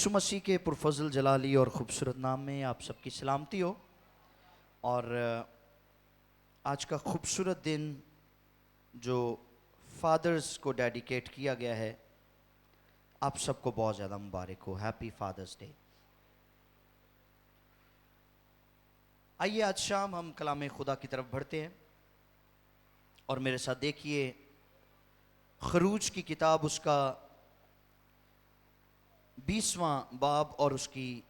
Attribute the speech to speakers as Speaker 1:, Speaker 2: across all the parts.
Speaker 1: یسوع مسیح کے پرفضل جلالی اور خوبصورت نام میں آپ سب کی سلامتی ہو. اور آج کا خوبصورت دن جو فادرز کو ڈیڈیکیٹ کیا گیا ہے، آپ سب کو بہت زیادہ مبارک ہو. Happy father's day. آئیے آج شام ہم کلام خدا کی طرف بڑھتے ہیں اور میرے ساتھ دیکھیے خروج کی کتاب، اس کا 20واں باب اور اس کی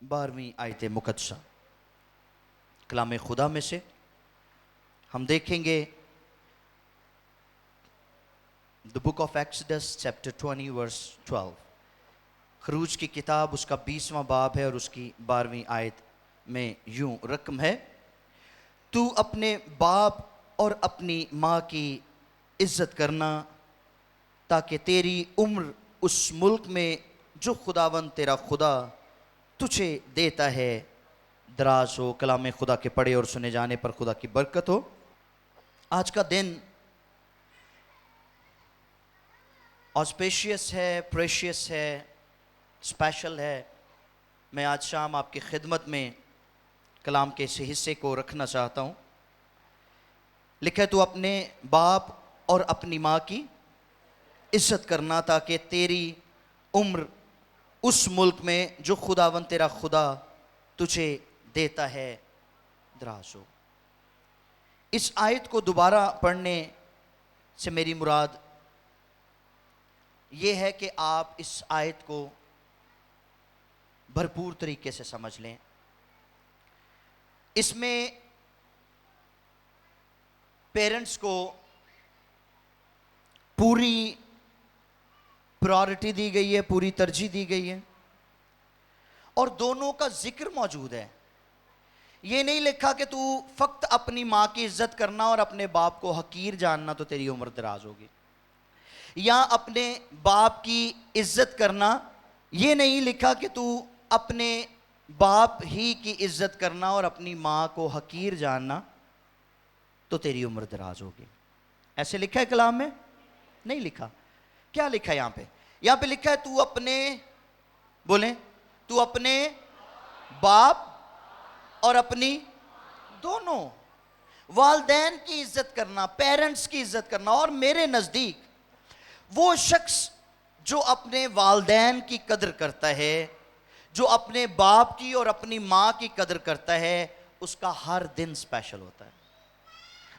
Speaker 1: 12ویں آیت مقدسہ. کلام خدا میں سے ہم دیکھیں گے The Book of Exodus chapter 20 verse 12. خروج کی کتاب اس کا 20واں باب ہے اور اس کی 12ویں آیت میں یوں رقم ہے: تو اپنے باپ اور اپنی ماں کی عزت کرنا تاکہ تیری عمر اس ملک میں جو خداوند تیرا خدا تجھے دیتا ہے دراز ہو. کلام خدا کے پڑھے اور سنے جانے پر خدا کی برکت ہو. آج کا دن آسپیشیس ہے، پریشیس ہے، اسپیشل ہے. میں آج شام آپ کی خدمت میں کلام کے اس حصے کو رکھنا چاہتا ہوں. لکھا ہے تو اپنے باپ اور اپنی ماں کی عزت کرنا تاکہ تیری عمر اس ملک میں جو خداوند تیرا خدا تجھے دیتا ہے دراز ہو. اس آیت کو دوبارہ پڑھنے سے میری مراد یہ ہے کہ آپ اس آیت کو بھرپور طریقے سے سمجھ لیں. اس میں پیرنٹس کو پوری پرائورٹی دی گئی ہے، پوری ترجیح دی گئی ہے اور دونوں کا ذکر موجود ہے. یہ نہیں لکھا کہ تو فقط اپنی ماں کی عزت کرنا اور اپنے باپ کو حقیر جاننا تو تیری عمر دراز ہوگی، یا اپنے باپ کی عزت کرنا. یہ نہیں لکھا کہ تو اپنے باپ ہی کی عزت کرنا اور اپنی ماں کو حقیر جاننا تو تیری عمر دراز ہوگی. ایسے لکھا ہے کلام میں؟ نہیں لکھا. کیا لکھا ہے یہاں پہ؟ یہاں پہ لکھا ہے تو اپنے، بولیں، تو اپنے باپ اور اپنی دونوں والدین کی عزت کرنا، پیرنٹس کی عزت کرنا. اور میرے نزدیک وہ شخص جو اپنے والدین کی قدر کرتا ہے، جو اپنے باپ کی اور اپنی ماں کی قدر کرتا ہے، اس کا ہر دن اسپیشل ہوتا ہے.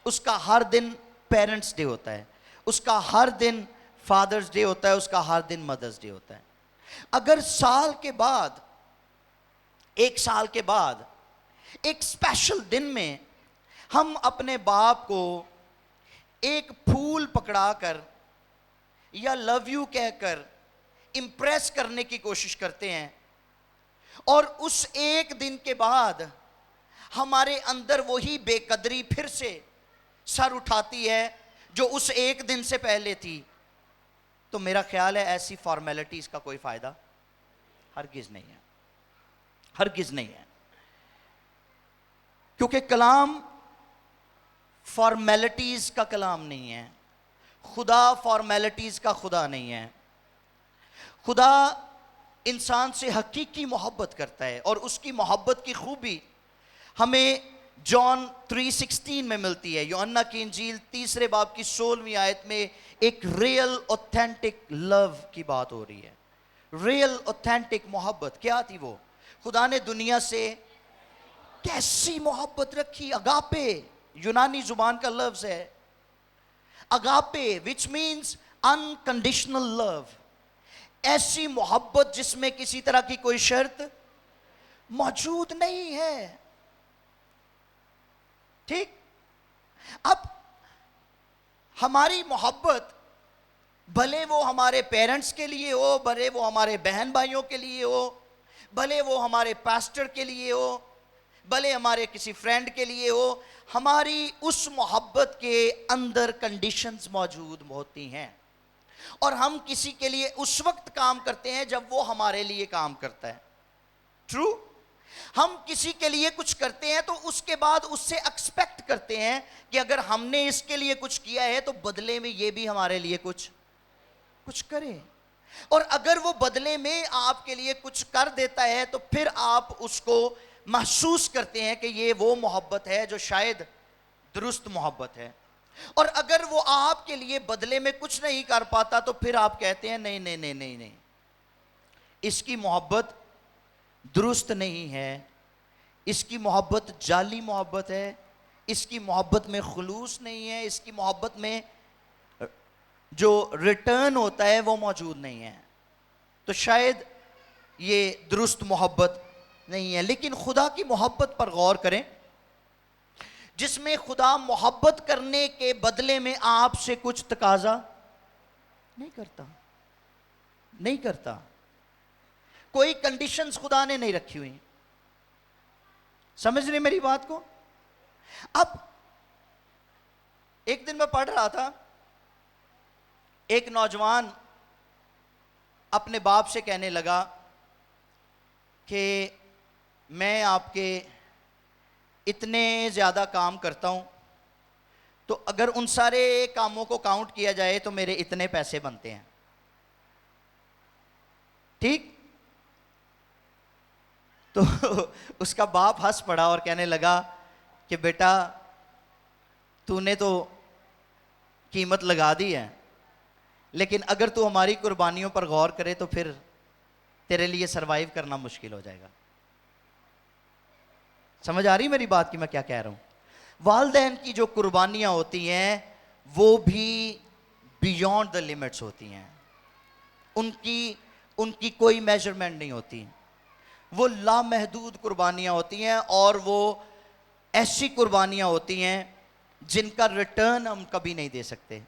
Speaker 1: اس کا ہر دن پیرنٹس ڈے ہوتا ہے، اس کا ہر دن فادرز ڈے ہوتا ہے، اس کا ہر دن مدرز ڈے ہوتا ہے. اگر سال کے بعد، ایک سال کے بعد ایک اسپیشل دن میں ہم اپنے باپ کو ایک پھول پکڑا کر یا لو یو کہہ کر امپریس کرنے کی کوشش کرتے ہیں اور اس ایک دن کے بعد ہمارے اندر وہی بے قدری پھر سے سر اٹھاتی ہے جو اس ایک دن سے پہلے تھی، تو میرا خیال ہے ایسی فارمیلٹیز کا کوئی فائدہ ہرگز نہیں ہے، ہرگز نہیں ہے. کیونکہ کلام فارمیلٹیز کا کلام نہیں ہے. خدا فارمیلٹیز کا خدا نہیں ہے. خدا انسان سے حقیقی محبت کرتا ہے اور اس کی محبت کی خوبی ہمیں جان 3:16 میں ملتی ہے. یوحنا کی انجیل 3 باب کی 16ویں آیت میں ایک ریئل اوتھینٹک لو کی بات ہو رہی ہے. ریئل اوتھینٹک محبت کیا تھی وہ؟ خدا نے دنیا سے کیسی محبت رکھی. اگاپے یونانی زبان کا لفظ ہے اگاپے which means unconditional love. ایسی محبت جس میں کسی طرح کی کوئی شرط موجود نہیں ہے. ٹھیک؟ اب ہماری محبت بھلے وہ ہمارے پیرنٹس کے لیے ہو، بھلے وہ ہمارے بہن بھائیوں کے لیے ہو، بھلے وہ ہمارے پاسٹر کے لیے ہو، بھلے ہمارے کسی فرینڈ کے لیے ہو، ہماری اس محبت کے اندر کنڈیشنز موجود ہوتی ہیں اور ہم کسی کے لیے اس وقت کام کرتے ہیں جب وہ ہمارے لیے کام کرتا ہے. ٹرو؟ ہم کسی کے لیے کچھ کرتے ہیں تو اس کے بعد اس سے ایکسپیکٹ کرتے ہیں کہ اگر ہم نے اس کے لیے کچھ کیا ہے تو بدلے میں یہ بھی ہمارے لیے کچھ کرے. اور اگر وہ بدلے میں آپ کے لیے کچھ کر دیتا ہے تو پھر آپ اس کو محسوس کرتے ہیں کہ یہ وہ محبت ہے جو شاید درست محبت ہے. اور اگر وہ آپ کے لیے بدلے میں کچھ نہیں کر پاتا تو پھر آپ کہتے ہیں نہیں نہیں نہیں نہیں نہیں, اس کی محبت درست نہیں ہے, اس کی محبت جعلی محبت ہے, اس کی محبت میں خلوص نہیں ہے, اس کی محبت میں جو ریٹرن ہوتا ہے وہ موجود نہیں ہے, تو شاید یہ درست محبت نہیں ہے. لیکن خدا کی محبت پر غور کریں, جس میں خدا محبت کرنے کے بدلے میں آپ سے کچھ تقاضا نہیں کرتا. کوئی کنڈیشنز خدا نے نہیں رکھی ہوئی. سمجھ رہے میری بات کو؟ اب ایک دن میں پڑھ رہا تھا, ایک نوجوان اپنے باپ سے کہنے لگا کہ میں آپ کے اتنے زیادہ کام کرتا ہوں, تو اگر ان سارے کاموں کو کاؤنٹ کیا جائے تو میرے اتنے پیسے بنتے ہیں. ٹھیک؟ تو اس کا باپ ہنس پڑا اور کہنے لگا کہ بیٹا تو نے تو قیمت لگا دی ہے, لیکن اگر تو ہماری قربانیوں پر غور کرے تو پھر تیرے لیے سروائیو کرنا مشکل ہو جائے گا. سمجھ آ رہی میری بات کی میں کیا کہہ رہا ہوں؟ والدین کی جو قربانیاں ہوتی ہیں وہ بھی بیونڈ دا لیمٹس ہوتی ہیں, ان کی کوئی میجرمنٹ نہیں ہوتی, وہ لامحدود قربانیاں ہوتی ہیں, اور وہ ایسی قربانیاں ہوتی ہیں جن کا ریٹرن ہم کبھی نہیں دے سکتے.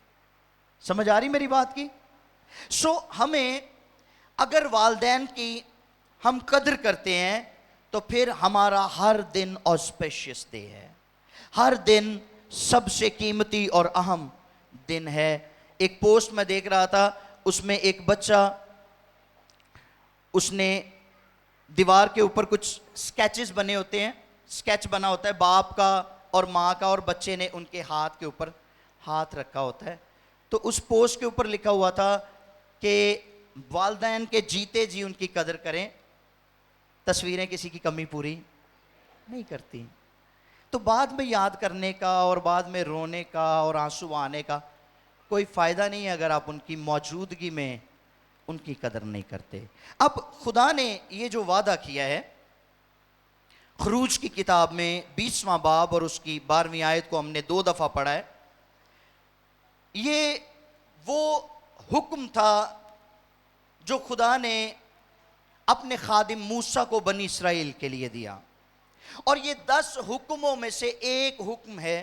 Speaker 1: سمجھ آ رہی میری بات کی؟ ہمیں اگر والدین کی ہم قدر کرتے ہیں تو پھر ہمارا ہر دن آسپیشیس ڈے ہے, ہر دن سب سے قیمتی اور اہم دن ہے. ایک پوسٹ میں دیکھ رہا تھا, اس میں ایک بچہ, اس نے دیوار کے اوپر کچھ سکیچز بنے ہوتے ہیں, سکیچ بنا ہوتا ہے باپ کا اور ماں کا, اور بچے نے ان کے ہاتھ کے اوپر ہاتھ رکھا ہوتا ہے. تو اس پوسٹ کے اوپر لکھا ہوا تھا کہ والدین کے جیتے جی ان کی قدر کریں, تصویریں کسی کی کمی پوری نہیں کرتی. تو بعد میں یاد کرنے کا اور بعد میں رونے کا اور آنسو آنے کا کوئی فائدہ نہیں ہے اگر آپ ان کی موجودگی میں ان کی قدر نہیں کرتے. اب خدا نے یہ جو وعدہ کیا ہے, خروج کی کتاب میں 20واں باب اور اس کی 12ویں آیت کو ہم نے 2 دفعہ پڑھا ہے. یہ وہ حکم تھا جو خدا نے اپنے خادم موسیٰ کو بنی اسرائیل کے لیے دیا, اور یہ 10 حکموں میں سے ایک حکم ہے.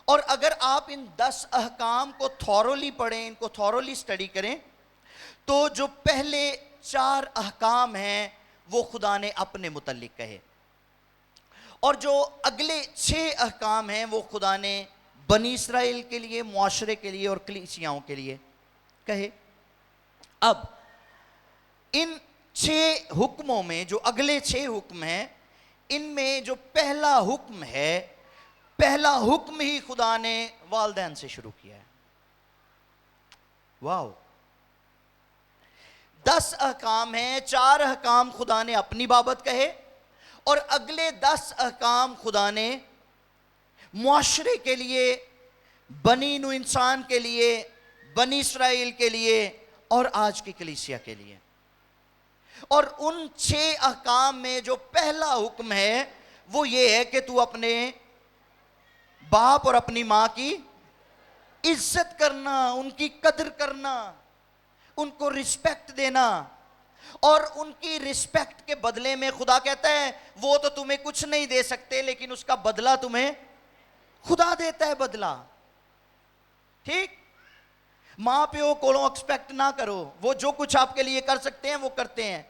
Speaker 1: اور اگر آپ ان 10 احکام کو تھورولی پڑھیں, ان کو تھورولی سٹڈی کریں, تو جو پہلے 4 احکام ہیں وہ خدا نے اپنے متعلق کہے, اور جو اگلے 6 احکام ہیں وہ خدا نے بنی اسرائیل کے لیے, معاشرے کے لیے اور کلیسیاؤں کے لیے کہے. اب ان 6 حکموں میں جو اگلے 6 حکم ہیں, ان میں جو پہلا حکم ہے, پہلا حکم ہی خدا نے والدین سے شروع کیا ہے. واو! 10 احکام ہیں, 4 احکام خدا نے اپنی بابت کہے, اور اگلے 10 احکام خدا نے معاشرے کے لیے, بنی نوع انسان کے لیے, بنی اسرائیل کے لیے اور آج کی کلیسیا کے لیے. اور ان 6 احکام میں جو پہلا حکم ہے وہ یہ ہے کہ تو اپنے باپ اور اپنی ماں کی عزت کرنا, ان کی قدر کرنا, ان کو رسپیکٹ دینا. اور ان کی رسپیکٹ کے بدلے میں خدا کہتا ہے وہ تو تمہیں کچھ نہیں دے سکتے, لیکن اس کا بدلہ تمہیں خدا دیتا ہے بدلہ. ٹھیک؟ ماں پیو کو ایکسپیکٹ نہ کرو, وہ جو کچھ آپ کے لیے کر سکتے ہیں وہ کرتے ہیں.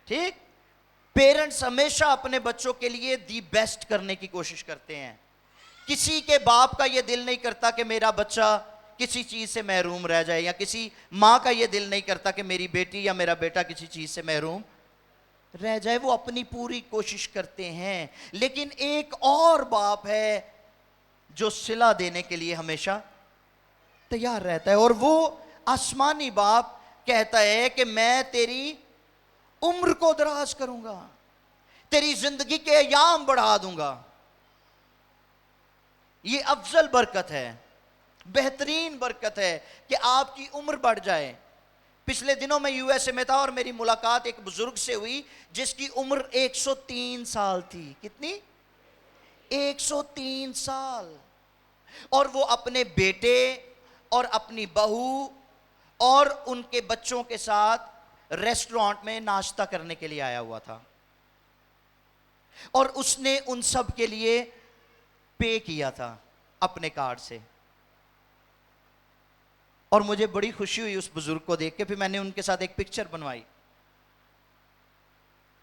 Speaker 1: ٹھیک؟ پیرنٹس ہمیشہ اپنے بچوں کے لیے دی بیسٹ کرنے کی کوشش کرتے ہیں. کسی کے باپ کا یہ دل نہیں کرتا کہ میرا بچہ کسی چیز سے محروم رہ جائے, یا کسی ماں کا یہ دل نہیں کرتا کہ میری بیٹی یا میرا بیٹا کسی چیز سے محروم رہ جائے. وہ اپنی پوری کوشش کرتے ہیں. لیکن ایک اور باپ ہے جو صلہ دینے کے لیے ہمیشہ تیار رہتا ہے, اور وہ آسمانی باپ کہتا ہے کہ میں تیری عمر کو دراز کروں گا، تیری زندگی کے ایام بڑھا دوں گا. یہ افضل برکت ہے، بہترین برکت ہے کہ آپ کی عمر بڑھ جائے. پچھلے دنوں میں یو ایس اے میں تھا اور میری ملاقات ایک بزرگ سے ہوئی جس کی عمر 103 سال تھی. کتنی؟ 103 سال. اور وہ اپنے بیٹے اور اپنی بہو اور ان کے بچوں کے ساتھ ریسٹورانٹ میں ناشتہ کرنے کے لیے آیا ہوا تھا، اور اس نے ان سب کے لیے پے کیا تھا اپنے کارڈ سے. اور مجھے بڑی خوشی ہوئی اس بزرگ کو دیکھ کے. پھر میں نے ان کے ساتھ ایک پکچر بنوائی،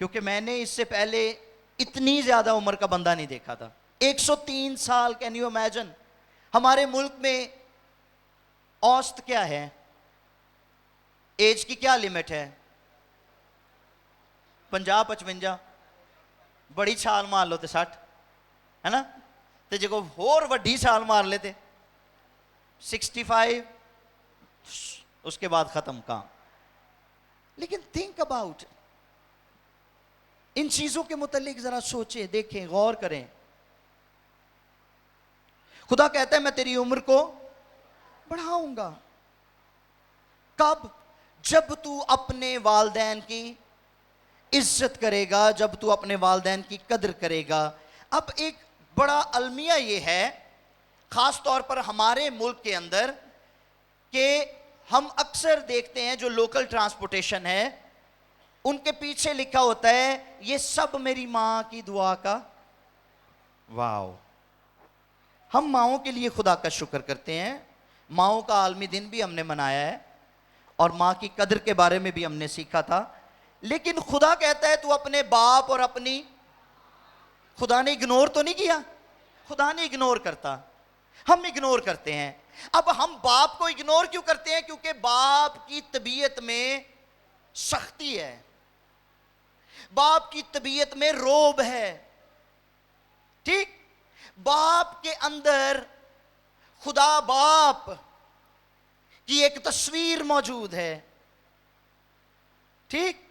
Speaker 1: کیونکہ میں نے اس سے پہلے اتنی زیادہ عمر کا بندہ نہیں دیکھا تھا. 103 سال. Can you imagine? ہمارے ملک میں اوسط کیا ہے؟ ایج کی کیا لیمٹ ہے؟ 50-55. بڑی چھال مار لو تے 60 ہے نا، تے جے کو اور وڈی چھال مار لیتے 65، اس کے بعد ختم کام. لیکن تھنک اباؤٹ، ان چیزوں کے متعلق ذرا سوچیں، دیکھیں، غور کریں. خدا کہتا ہے میں تیری عمر کو بڑھاؤں گا. کب؟ جب تو اپنے والدین کی عزت کرے گا، جب تو اپنے والدین کی قدر کرے گا. اب ایک بڑا المیہ یہ ہے، خاص طور پر ہمارے ملک کے اندر، کہ ہم اکثر دیکھتے ہیں جو لوکل ٹرانسپورٹیشن ہے ان کے پیچھے لکھا ہوتا ہے یہ سب میری ماں کی دعا کا. واو. ہم ماؤں کے لیے خدا کا شکر کرتے ہیں، ماؤں کا عالمی دن بھی ہم نے منایا ہے اور ماں کی قدر کے بارے میں بھی ہم نے سیکھا تھا. لیکن خدا کہتا ہے تو اپنے باپ اور اپنی، خدا نے اگنور تو نہیں کیا، خدا نے اگنور کرتا، ہم اگنور کرتے ہیں. اب ہم باپ کو اگنور کیوں کرتے ہیں؟ کیونکہ باپ کی طبیعت میں سختی ہے، باپ کی طبیعت میں روب ہے. ٹھیک؟ باپ کے اندر خدا باپ کی ایک تصویر موجود ہے. ٹھیک؟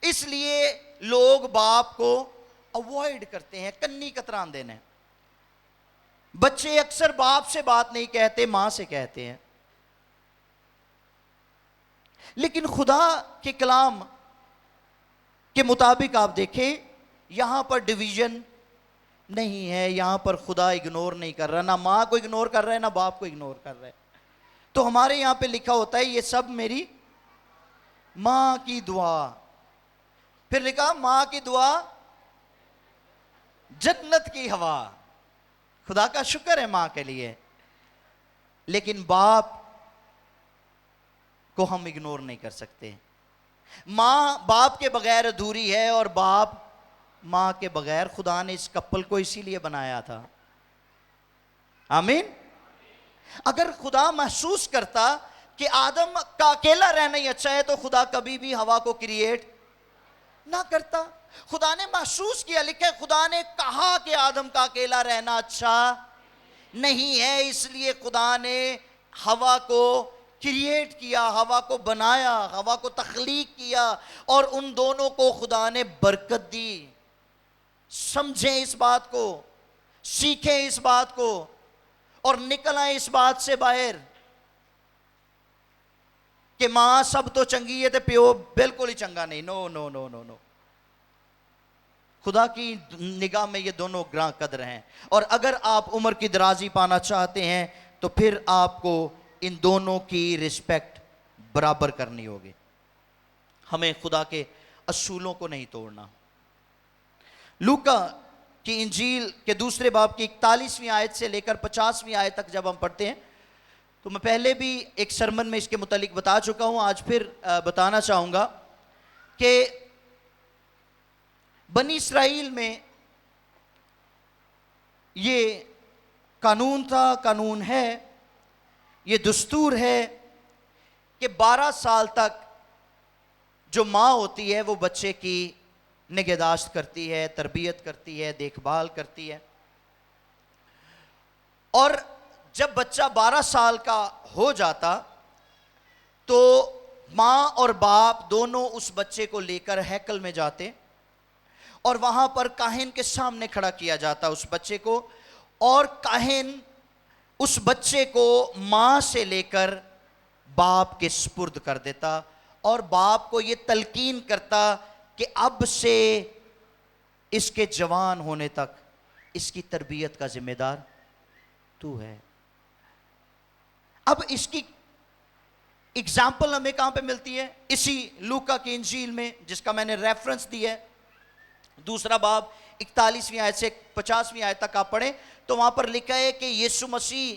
Speaker 1: اس لیے لوگ باپ کو اوائڈ کرتے ہیں، کنی کتران دینے. بچے اکثر باپ سے بات نہیں کہتے، ماں سے کہتے ہیں. لیکن خدا کے کلام کے مطابق آپ دیکھیں یہاں پر ڈویژن نہیں ہے، یہاں پر خدا اگنور نہیں کر رہا، نہ ماں کو اگنور کر رہا ہے نہ باپ کو اگنور کر رہا ہے. تو ہمارے یہاں پہ لکھا ہوتا ہے یہ سب میری ماں کی دعا. پھر لکھا ماں کی دعا جنت کی ہوا. خدا کا شکر ہے ماں کے لیے. لیکن باپ کو ہم اگنور نہیں کر سکتے. ماں باپ کے بغیر ادھوری ہے اور باپ ماں کے بغیر. خدا نے اس کپل کو اسی لیے بنایا تھا. آمین. اگر خدا محسوس کرتا کہ آدم کا اکیلا رہنا ہی اچھا ہے تو خدا کبھی بھی ہوا کو کریٹ نہ کرتا. خدا نے محسوس کیا، لکھا ہے خدا نے کہا کہ آدم کا اکیلا رہنا اچھا نہیں ہے، اس لیے خدا نے ہوا کو کریٹ کیا، ہوا کو بنایا، ہوا کو تخلیق کیا اور ان دونوں کو خدا نے برکت دی. سمجھیں اس بات کو، سیکھیں اس بات کو اور نکل آئیں اس بات سے باہر کہ ماں سب تو چنگی ہے تے پیو بالکل ہی چنگا نہیں. نو نو نو نو نو. خدا کی نگاہ میں یہ دونوں گراں قدر ہیں. اور اگر آپ عمر کی درازی پانا چاہتے ہیں تو پھر آپ کو ان دونوں کی رسپیکٹ برابر کرنی ہوگی. ہمیں خدا کے اصولوں کو نہیں توڑنا. لوکا کی انجیل کے دوسرے باب کی 41ویں آیت سے لے کر 50ویں آیت تک جب ہم پڑھتے ہیں تو میں پہلے بھی ایک سرمن میں اس کے متعلق بتا چکا ہوں، آج پھر بتانا چاہوں گا کہ بنی اسرائیل میں یہ قانون تھا، قانون ہے، یہ دستور ہے کہ 12 سال تک جو ماں ہوتی ہے وہ بچے کی نگہداشت کرتی ہے، تربیت کرتی ہے، دیکھ بھال کرتی ہے. اور جب بچہ 12 سال کا ہو جاتا تو ماں اور باپ دونوں اس بچے کو لے کر ہیکل میں جاتے اور وہاں پر کاہن کے سامنے کھڑا کیا جاتا اس بچے کو, اور کاہن اس بچے کو ماں سے لے کر باپ کے سپرد کر دیتا اور باپ کو یہ تلقین کرتا کہ اب سے اس کے جوان ہونے تک اس کی تربیت کا ذمہ دار تو ہے. اب اس کی اگزامپل ہمیں کہاں پہ ملتی ہے؟ اسی لوکا کی انجیل میں, جس کا میں نے ریفرنس دیا ہے, 2 باب 41ویں آیت سے 50ویں آیت تک آپ پڑھیں تو وہاں پر لکھا ہے کہ یسوع مسیح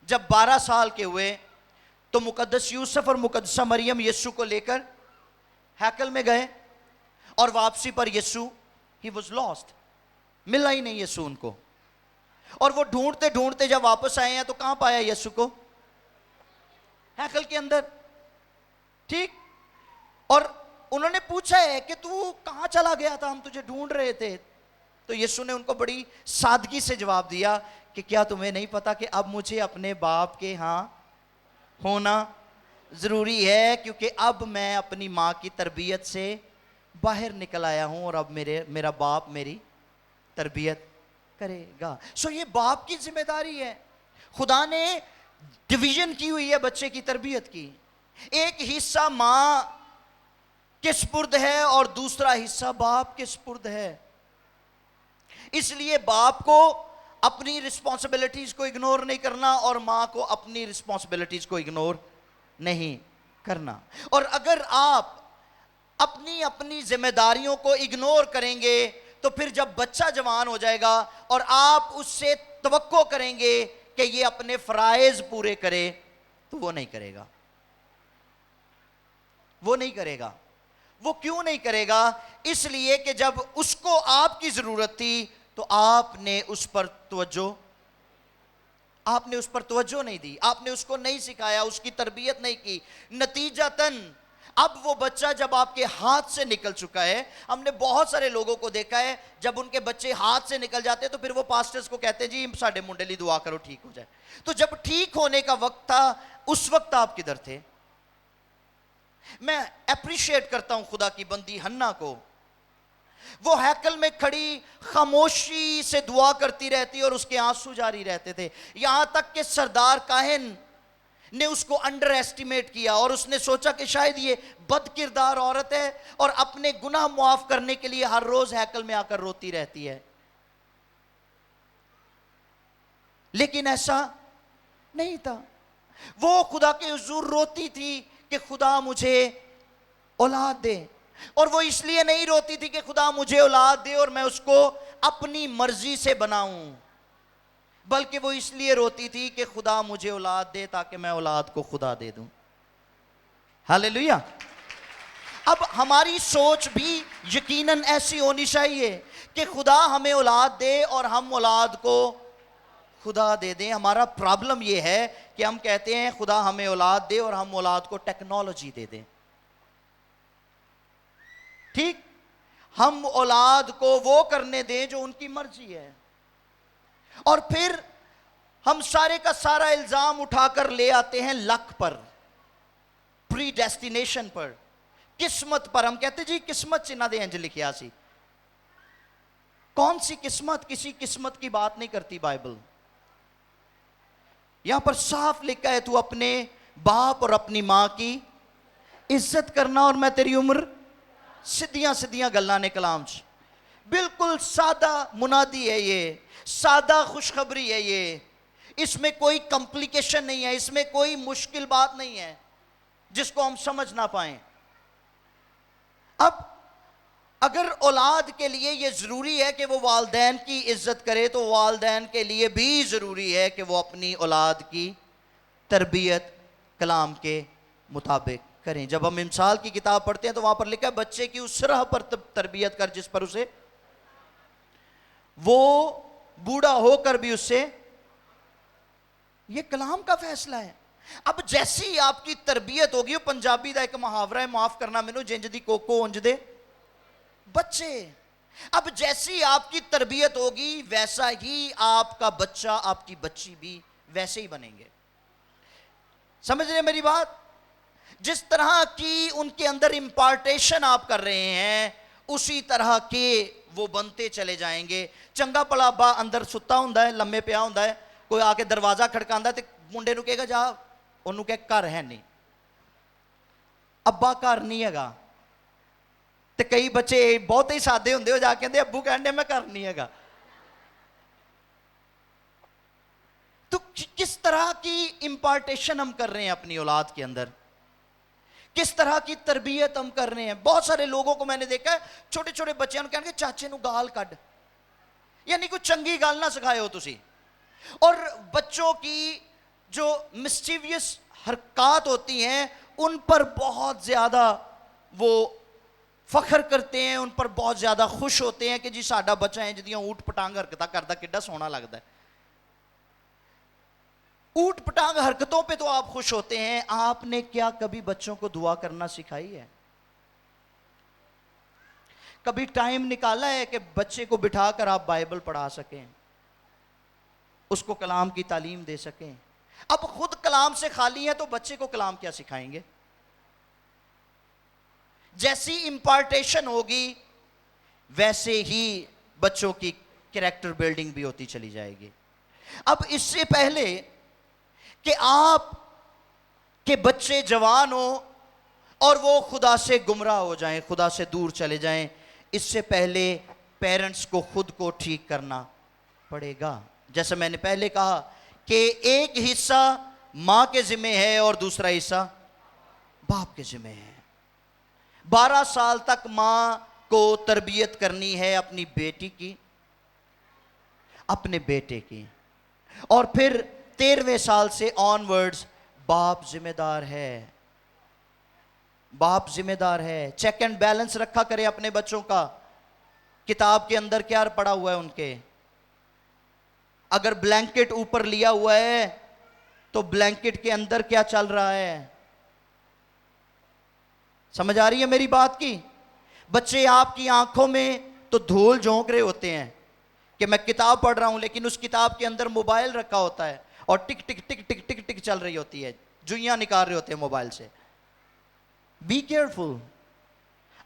Speaker 1: جب 12 سال کے ہوئے تو مقدس یوسف اور مقدسہ مریم یسوع کو لے کر ہیکل میں گئے, اور واپسی پر یسوع he was lost, ملا ہی نہیں یسوع ان کو, اور وہ ڈھونڈتے ڈھونڈتے جب واپس آئے ہیں تو کہاں پایا یسوع کو؟ ہیکل کے اندر. ٹھیک, اور انہوں نے پوچھا ہے کہ تو کہاں چلا گیا تھا, ہم تجھے ڈھونڈ رہے تھے. تو یسوع نے ان کو بڑی سادگی سے جواب دیا کہ کیا تمہیں نہیں پتا کہ اب مجھے اپنے باپ کے ہاں ہونا ضروری ہے, کیونکہ اب میں اپنی ماں کی تربیت سے باہر نکل آیا ہوں اور اب میرا باپ میری تربیت کرے گا. سو یہ باپ کی ذمہ داری ہے. خدا نے ڈویژن کی ہوئی ہے بچے کی تربیت کی, ایک حصہ ماں کے سپرد ہے اور دوسرا حصہ باپ کے سپرد ہے. اس لیے باپ کو اپنی رسپانسبلٹیز کو اگنور نہیں کرنا اور ماں کو اپنی رسپانسبلٹیز کو اگنور نہیں کرنا. اور اگر آپ اپنی اپنی ذمہ داریوں کو اگنور کریں گے تو پھر جب بچہ جوان ہو جائے گا اور آپ اس سے توقع کریں گے کہ یہ اپنے فرائض پورے کرے تو وہ نہیں کرے گا. وہ نہیں کرے گا. وہ کیوں نہیں کرے گا؟ اس لیے کہ جب اس کو آپ کی ضرورت تھی تو آپ نے اس پر توجہ نہیں دی, آپ نے اس کو نہیں سکھایا, اس کی تربیت نہیں کی. نتیجتاً اب وہ بچہ جب آپ کے ہاتھ سے نکل چکا ہے, ہم نے بہت سارے لوگوں کو دیکھا ہے جب ان کے بچے ہاتھ سے نکل جاتے تو پھر وہ پاسٹرز کو کہتے ہیں جی ساڈے منڈے لی دعا کرو ٹھیک ہو جائے. تو جب ٹھیک ہونے کا وقت تھا اس وقت آپ کدھر تھے؟ میں اپریشیٹ کرتا ہوں خدا کی بندی ہنا کو, وہ ہیکل میں کھڑی خاموشی سے دعا کرتی رہتی اور اس کے آنسو جاری رہتے تھے, یہاں تک کہ سردار کاہن نے اس کو انڈر ایسٹیمیٹ کیا اور اس نے سوچا کہ شاید یہ بد کردار عورت ہے اور اپنے گناہ معاف کرنے کے لیے ہر روز ہیکل میں آ کر روتی رہتی ہے. لیکن ایسا نہیں تھا. وہ خدا کے حضور روتی تھی کہ خدا مجھے اولاد دے, اور وہ اس لیے نہیں روتی تھی کہ خدا مجھے اولاد دے اور میں اس کو اپنی مرضی سے بناؤں, بلکہ وہ اس لیے روتی تھی کہ خدا مجھے اولاد دے تاکہ میں اولاد کو خدا دے دوں. ہاللیلویا. اب ہماری سوچ بھی یقیناً ایسی ہونی چاہیے کہ خدا ہمیں اولاد دے اور ہم اولاد کو خدا دے دیں. ہمارا پرابلم یہ ہے کہ ہم کہتے ہیں خدا ہمیں اولاد دے اور ہم اولاد کو ٹیکنالوجی دے دیں. ٹھیک, ہم اولاد کو وہ کرنے دیں جو ان کی مرضی ہے, اور پھر ہم سارے کا سارا الزام اٹھا کر لے آتے ہیں لک پر, پری ڈیسٹینیشن پر, قسمت پر. ہم کہتے جی قسمت چنہ دے انج لکھیا سی. کون سی قسمت؟ کسی قسمت کی بات نہیں کرتی بائبل. یہاں پر صاف لکھا ہے تو اپنے باپ اور اپنی ماں کی عزت کرنا اور میں تیری عمر سدیاں گلاں نے کلام چ. بالکل سادہ منادی ہے یہ, سادہ خوشخبری ہے یہ, اس میں کوئی کمپلیکیشن نہیں ہے, اس میں کوئی مشکل بات نہیں ہے جس کو ہم سمجھ نہ پائیں. اب اگر اولاد کے لیے یہ ضروری ہے کہ وہ والدین کی عزت کرے تو والدین کے لیے بھی ضروری ہے کہ وہ اپنی اولاد کی تربیت کلام کے مطابق کریں. جب ہم امثال کی کتاب پڑھتے ہیں تو وہاں پر لکھا ہے بچے کی اس راہ پر تربیت کر جس پر اسے وہ بوڑھا ہو کر بھی اس سے, یہ کلام کا فیصلہ ہے. اب جیسی آپ کی تربیت ہوگی, وہ پنجابی دا ایک محاورہ ہے, معاف کرنا مینوں, جنج دی کوکو انج دے بچے. اب جیسی آپ کی تربیت ہوگی ویسا ہی آپ کا بچہ, آپ کی بچی بھی ویسے ہی بنیں گے. سمجھ رہے میری بات؟ جس طرح کی ان کے اندر امپارٹیشن آپ کر رہے ہیں اسی طرح کے وہ بنتے چلے جائیں گے. چنگا پلا ابا اندر ستا ہوندا ہے, لمے پیا ہوندا ہے, کوئی آ کے دروازہ کھڑکاندا ہے تے منڈے نو کہے گا جا, انہوں کہ گھر ہے نہیں, ابا گھر نہیں ہے گا. تے کئی بچے بہت ہی سادے ہوندے ہو جا کے ابو کہندے میں گھر نہیں ہے گا. تو کس طرح کی امپارٹیشن ہم کر رہے ہیں اپنی اولاد کے اندر, کس طرح کی تربیت ہم کر رہے ہیں. بہت سارے لوگوں کو میں نے دیکھا ہے چھوٹے چھوٹے بچوں کہنے کہ چاچے نو گال کڈ, یعنی کوئی چنگی گال نہ سکھائے ہو تسی. اور بچوں کی جو مسچیویس حرکات ہوتی ہیں ان پر بہت زیادہ وہ فخر کرتے ہیں, ان پر بہت زیادہ خوش ہوتے ہیں کہ جی ساڈا بچہ ہے جدیاں اوٹ پٹانگ حرکتاں کردا کڈا سونا لگدا ہے. اوٹ پٹانگ حرکتوں پہ تو آپ خوش ہوتے ہیں, آپ نے کیا کبھی بچوں کو دعا کرنا سکھائی ہے؟ کبھی ٹائم نکالا ہے کہ بچے کو بٹھا کر آپ بائبل پڑھا سکیں, اس کو کلام کی تعلیم دے سکیں؟ اب خود کلام سے خالی ہیں تو بچے کو کلام کیا سکھائیں گے؟ جیسی امپارٹیشن ہوگی ویسے ہی بچوں کی کریکٹر بلڈنگ بھی ہوتی چلی جائے گی. اب اس سے پہلے کہ آپ کے بچے جوان ہوں اور وہ خدا سے گمراہ ہو جائیں, خدا سے دور چلے جائیں, اس سے پہلے پیرنٹس کو خود کو ٹھیک کرنا پڑے گا. جیسے میں نے پہلے کہا کہ ایک حصہ ماں کے ذمہ ہے اور دوسرا حصہ باپ کے ذمہ ہے. 12 سال تک ماں کو تربیت کرنی ہے اپنی بیٹی کی, اپنے بیٹے کی, اور پھر 13ویں سال سے آن ورڈز باپ ذمہ دار ہے. باپ ذمہ دار ہے. چیک اینڈ بیلنس رکھا کرے اپنے بچوں کا, کتاب کے اندر کیا پڑا ہوا ہے ان کے. اگر بلینکٹ اوپر لیا ہوا ہے تو بلینکٹ کے اندر کیا چل رہا ہے. سمجھ آ رہی ہے میری بات کی؟ بچے آپ کی آنکھوں میں تو دھول جھونک رہے ہوتے ہیں کہ میں کتاب پڑھ رہا ہوں, لیکن اس کتاب کے اندر موبائل رکھا ہوتا ہے اور ٹک ٹک ٹک ٹک ٹک ٹک چل رہی ہوتی ہے, جوئیاں نکال رہے ہوتے ہیں موبائل سے. Be careful.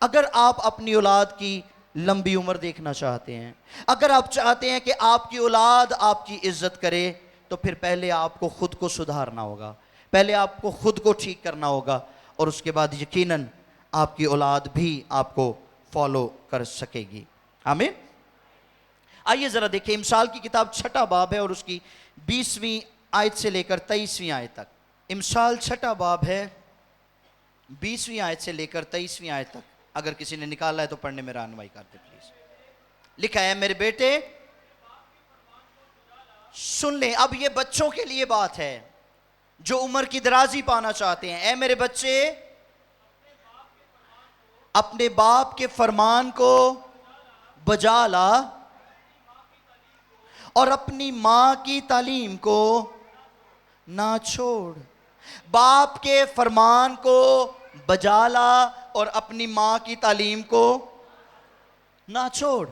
Speaker 1: اگر آپ اپنی اولاد کی لمبی عمر دیکھنا چاہتے ہیں, اگر آپ چاہتے ہیں کہ آپ کی اولاد آپ کی عزت کرے, تو پھر پہلے آپ کو خود کو سدھارنا ہوگا, پہلے آپ کو خود کو ٹھیک کرنا ہوگا, اور اس کے بعد یقیناً آپ کی اولاد بھی آپ کو فالو کر سکے گی. آمین. آئیے ذرا دیکھیں, امثال کی کتاب 6 باب ہے اور اس کی 20ویں آیت سے لے کر 23ویں آیت تک. امثال 6 باب ہے, 20ویں آیت سے لے کر 23ویں آیت تک. اگر کسی نے نکالا ہے تو پڑھنے میں رہنمائی کر دے پلیز. لکھا ہے, میرے بیٹے سن لیں. اب یہ بچوں کے لیے بات ہے جو عمر کی درازی پانا چاہتے ہیں. اے میرے بچے اپنے باپ کے فرمان کو بجا لا اور اپنی ماں کی تعلیم کو نہ چھوڑ. باپ کے فرمان کو بجا لا اور اپنی ماں کی تعلیم کو نہ چھوڑ.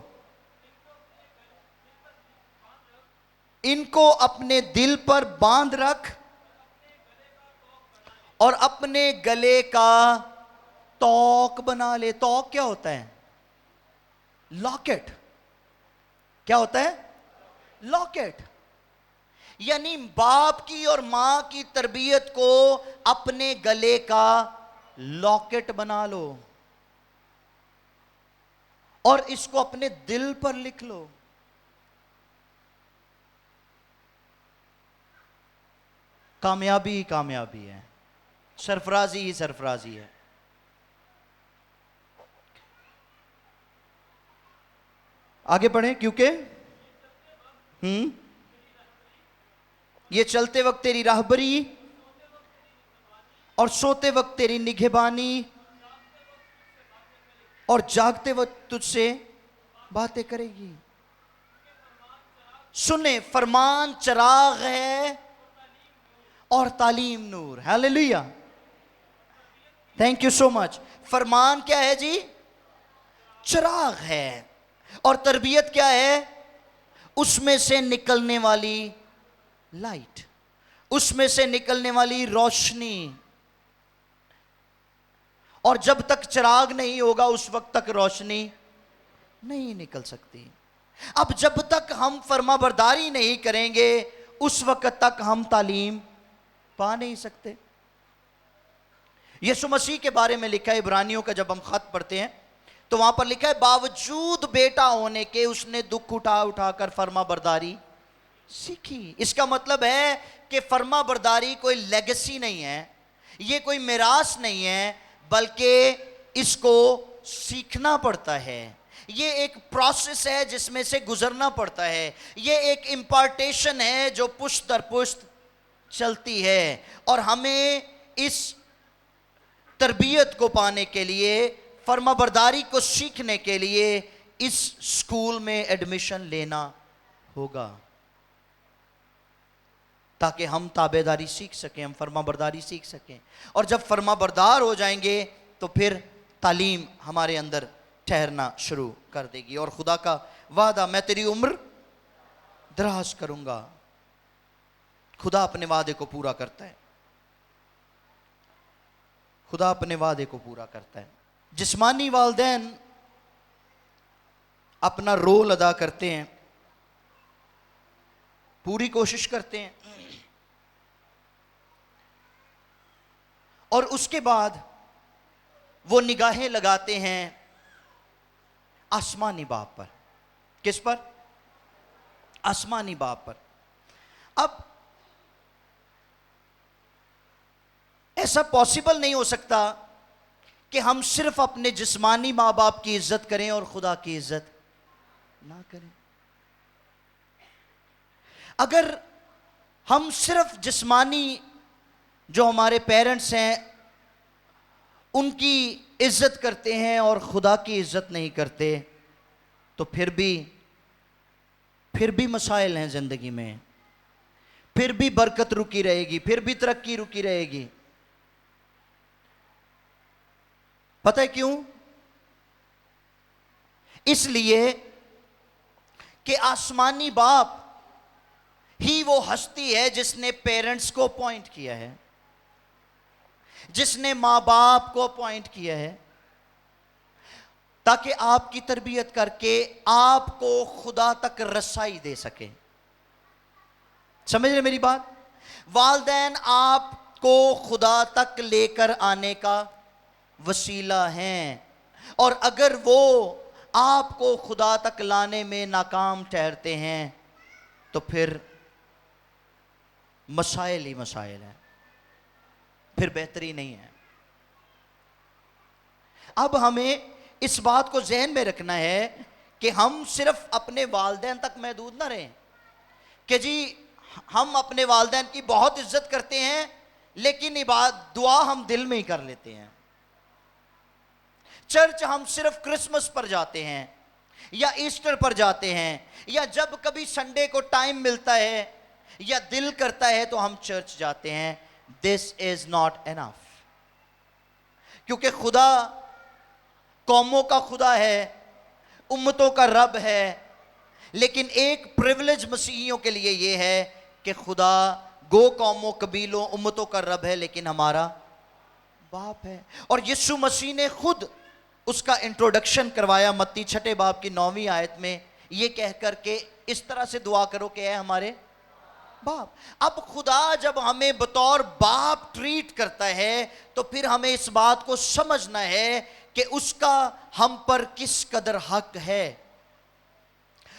Speaker 1: ان کو اپنے دل پر باندھ رکھ اور اپنے گلے کا توق بنا لے. توق کیا ہوتا ہے؟ لاکٹ. کیا ہوتا ہے؟ لاکٹ. یعنی باپ کی اور ماں کی تربیت کو اپنے گلے کا لاکٹ بنا لو اور اس کو اپنے دل پر لکھ لو. کامیابی ہی کامیابی ہے, سرفرازی ہی سرفرازی ہے. آگے بڑھیں, کیونکہ یہ چلتے وقت تیری راہبری اور سوتے وقت تیری نگہبانی اور جاگتے وقت تجھ سے باتیں کرے گی. سنیں, فرمان چراغ ہے اور تعلیم نور. ہیلیلویا, تھینک یو سو مچ. فرمان کیا ہے جی؟ چراغ ہے. اور تربیت کیا ہے؟ اس میں سے نکلنے والی لائٹ, اس میں سے نکلنے والی روشنی. اور جب تک چراغ نہیں ہوگا اس وقت تک روشنی نہیں نکل سکتی. اب جب تک ہم فرما برداری نہیں کریں گے اس وقت تک ہم تعلیم پا نہیں سکتے. یسوع مسیح کے بارے میں لکھا ہے عبرانیوں کا جب ہم خط پڑھتے ہیں تو وہاں پر لکھا ہے باوجود بیٹا ہونے کے اس نے دکھ اٹھا اٹھا کر فرما برداری سیکھی. اس کا مطلب ہے کہ فرما برداری کوئی لیگسی نہیں ہے, یہ کوئی میراث نہیں ہے, بلکہ اس کو سیکھنا پڑتا ہے. یہ ایک پروسیس ہے جس میں سے گزرنا پڑتا ہے. یہ ایک امپارٹیشن ہے جو پشت در پشت چلتی ہے. اور ہمیں اس تربیت کو پانے کے لیے, فرما برداری کو سیکھنے کے لیے اس سکول میں ایڈمیشن لینا ہوگا تاکہ ہم تابعداری سیکھ سکیں, ہم فرما برداری سیکھ سکیں. اور جب فرما بردار ہو جائیں گے تو پھر تعلیم ہمارے اندر ٹھہرنا شروع کر دے گی. اور خدا کا وعدہ, میں تیری عمر دراز کروں گا. خدا اپنے وعدے کو پورا کرتا ہے, خدا اپنے وعدے کو پورا کرتا ہے. جسمانی والدین اپنا رول ادا کرتے ہیں, پوری کوشش کرتے ہیں, اور اس کے بعد وہ نگاہیں لگاتے ہیں آسمانی باپ پر. کس پر؟ آسمانی باپ پر. اب ایسا پاسبل نہیں ہو سکتا کہ ہم صرف اپنے جسمانی ماں باپ کی عزت کریں اور خدا کی عزت نہ کریں. اگر ہم صرف جسمانی جو ہمارے پیرنٹس ہیں ان کی عزت کرتے ہیں اور خدا کی عزت نہیں کرتے تو پھر بھی مسائل ہیں زندگی میں, پھر بھی برکت رکی رہے گی, پھر بھی ترقی رکی رہے گی. پتہ ہے کیوں؟ اس لیے کہ آسمانی باپ ہی وہ ہستی ہے جس نے پیرنٹس کو اپوائنٹ کیا ہے, جس نے ماں باپ کو اپوائنٹ کیا ہے تاکہ آپ کی تربیت کر کے آپ کو خدا تک رسائی دے سکے. سمجھ رہے میری بات؟ والدین آپ کو خدا تک لے کر آنے کا وسیلہ ہیں, اور اگر وہ آپ کو خدا تک لانے میں ناکام ٹھہرتے ہیں تو پھر مسائل ہی مسائل ہیں, پھر بہتری نہیں ہے. اب ہمیں اس بات کو ذہن میں رکھنا ہے کہ ہم صرف اپنے والدین تک محدود نہ رہیں کہ جی ہم اپنے والدین کی بہت عزت کرتے ہیں لیکن دعا ہم دل میں ہی کر لیتے ہیں. چرچ ہم صرف کرسمس پر جاتے ہیں یا ایسٹر پر جاتے ہیں, یا جب کبھی سنڈے کو ٹائم ملتا ہے یا دل کرتا ہے تو ہم چرچ جاتے ہیں. This is not enough. کیونکہ خدا قوموں کا خدا ہے, امتوں کا رب ہے, لیکن ایک پریولیج مسیحیوں کے لیے یہ ہے کہ خدا گو قوموں, قبیلوں, امتوں کا رب ہے لیکن ہمارا باپ ہے. اور یسوع مسیح نے خود اس کا انٹروڈکشن کروایا متی 6 باب کی 9ویں آیت میں, یہ کہہ کر کہ اس طرح سے دعا کرو کہ اے ہمارے باپ. اب خدا جب ہمیں بطور باپ ٹریٹ کرتا ہے تو پھر ہمیں اس بات کو سمجھنا ہے کہ اس کا ہم پر کس قدر حق ہے,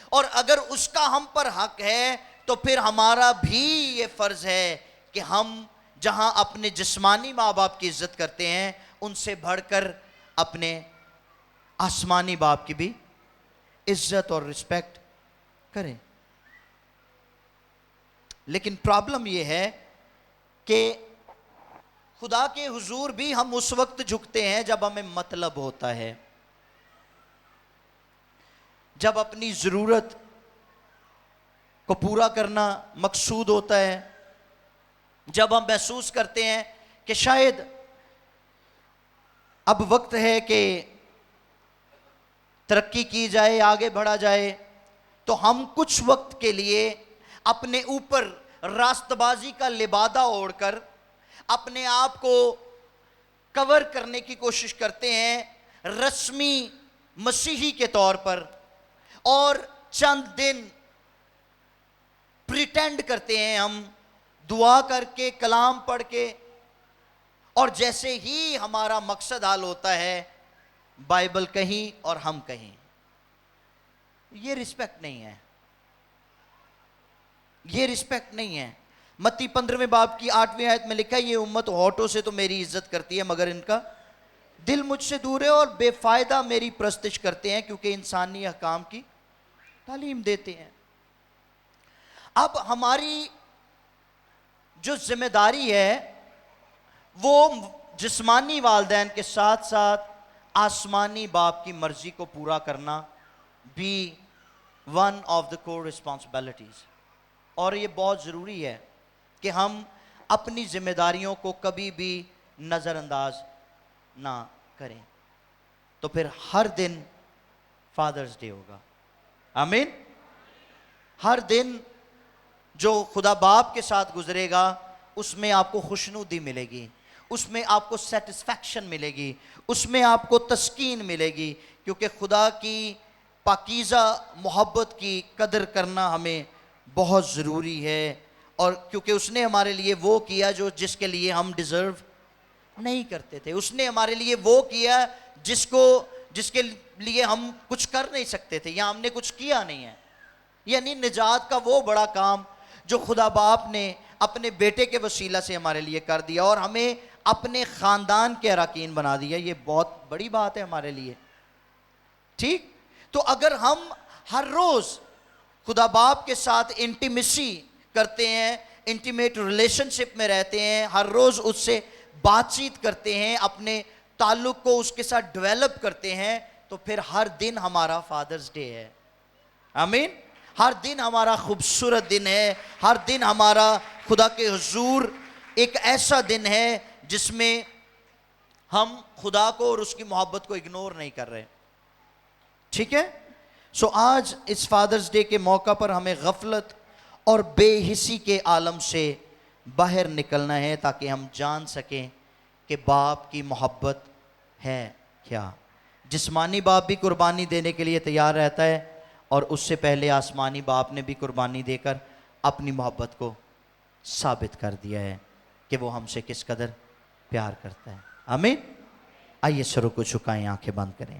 Speaker 1: اور اگر اس کا ہم پر حق ہے تو پھر ہمارا بھی یہ فرض ہے کہ ہم جہاں اپنے جسمانی ماں باپ کی عزت کرتے ہیں ان سے بڑھ کر اپنے آسمانی باپ کی بھی عزت اور رسپیکٹ کریں. لیکن پرابلم یہ ہے کہ خدا کے حضور بھی ہم اس وقت جھکتے ہیں جب ہمیں مطلب ہوتا ہے, جب اپنی ضرورت کو پورا کرنا مقصود ہوتا ہے, جب ہم محسوس کرتے ہیں کہ شاید اب وقت ہے کہ ترقی کی جائے, آگے بڑھا جائے, تو ہم کچھ وقت کے لیے اپنے اوپر راست بازی کا لبادہ اوڑھ کر اپنے آپ کو کور کرنے کی کوشش کرتے ہیں رسمی مسیحی کے طور پر، اور چند دن پریٹینڈ کرتے ہیں ہم دعا کر کے، کلام پڑھ کے، اور جیسے ہی ہمارا مقصد حل ہوتا ہے بائبل کہیں اور ہم کہیں. یہ رسپیکٹ نہیں ہے، یہ رسپیکٹ نہیں ہے. متی 15ویں باب کی 8ویں آیت میں لکھا ہے یہ امت ہونٹوں سے تو میری عزت کرتی ہے مگر ان کا دل مجھ سے دور ہے، اور بے فائدہ میری پرستش کرتے ہیں کیونکہ انسانی احکام کی تعلیم دیتے ہیں. اب ہماری جو ذمہ داری ہے وہ جسمانی والدین کے ساتھ ساتھ آسمانی باپ کی مرضی کو پورا کرنا بھی one of the core responsibilities. اور یہ بہت ضروری ہے کہ ہم اپنی ذمہ داریوں کو کبھی بھی نظر انداز نہ کریں. تو پھر ہر دن فادرز ڈے ہوگا. آمین. ہر دن جو خدا باپ کے ساتھ گزرے گا اس میں آپ کو خوشنودی ملے گی، اس میں آپ کو سیٹسفیکشن ملے گی، اس میں آپ کو تسکین ملے گی، کیونکہ خدا کی پاکیزہ محبت کی قدر کرنا ہمیں بہت ضروری ہے. اور کیونکہ اس نے ہمارے لیے وہ کیا جو جس کے لیے ہم ڈیزرو نہیں کرتے تھے. اس نے ہمارے لیے وہ کیا جس کے لیے ہم کچھ کر نہیں سکتے تھے یا ہم نے کچھ کیا نہیں ہے. یعنی نجات کا وہ بڑا کام جو خدا باپ نے اپنے بیٹے کے وسیلہ سے ہمارے لیے کر دیا اور ہمیں اپنے خاندان کے اراکین بنا دیا. یہ بہت بڑی بات ہے ہمارے لیے. ٹھیک. تو اگر ہم ہر روز خدا باپ کے ساتھ انٹیمیسی کرتے ہیں، انٹیمیٹ ریلیشن شپ میں رہتے ہیں، ہر روز اس سے بات چیت کرتے ہیں، اپنے تعلق کو اس کے ساتھ ڈیولپ کرتے ہیں، تو پھر ہر دن ہمارا فادرز ڈے ہے. آمین. ہر دن ہمارا خوبصورت دن ہے. ہر دن ہمارا خدا کے حضور ایک ایسا دن ہے جس میں ہم خدا کو اور اس کی محبت کو اگنور نہیں کر رہے. ٹھیک ہے. سو آج اس فادرز ڈے کے موقع پر ہمیں غفلت اور بے حسی کے عالم سے باہر نکلنا ہے تاکہ ہم جان سکیں کہ باپ کی محبت ہے کیا. جسمانی باپ بھی قربانی دینے کے لیے تیار رہتا ہے، اور اس سے پہلے آسمانی باپ نے بھی قربانی دے کر اپنی محبت کو ثابت کر دیا ہے کہ وہ ہم سے کس قدر پیار کرتا ہے. آمین. آئیے سروں کو جھکائیں، آنکھیں بند کریں.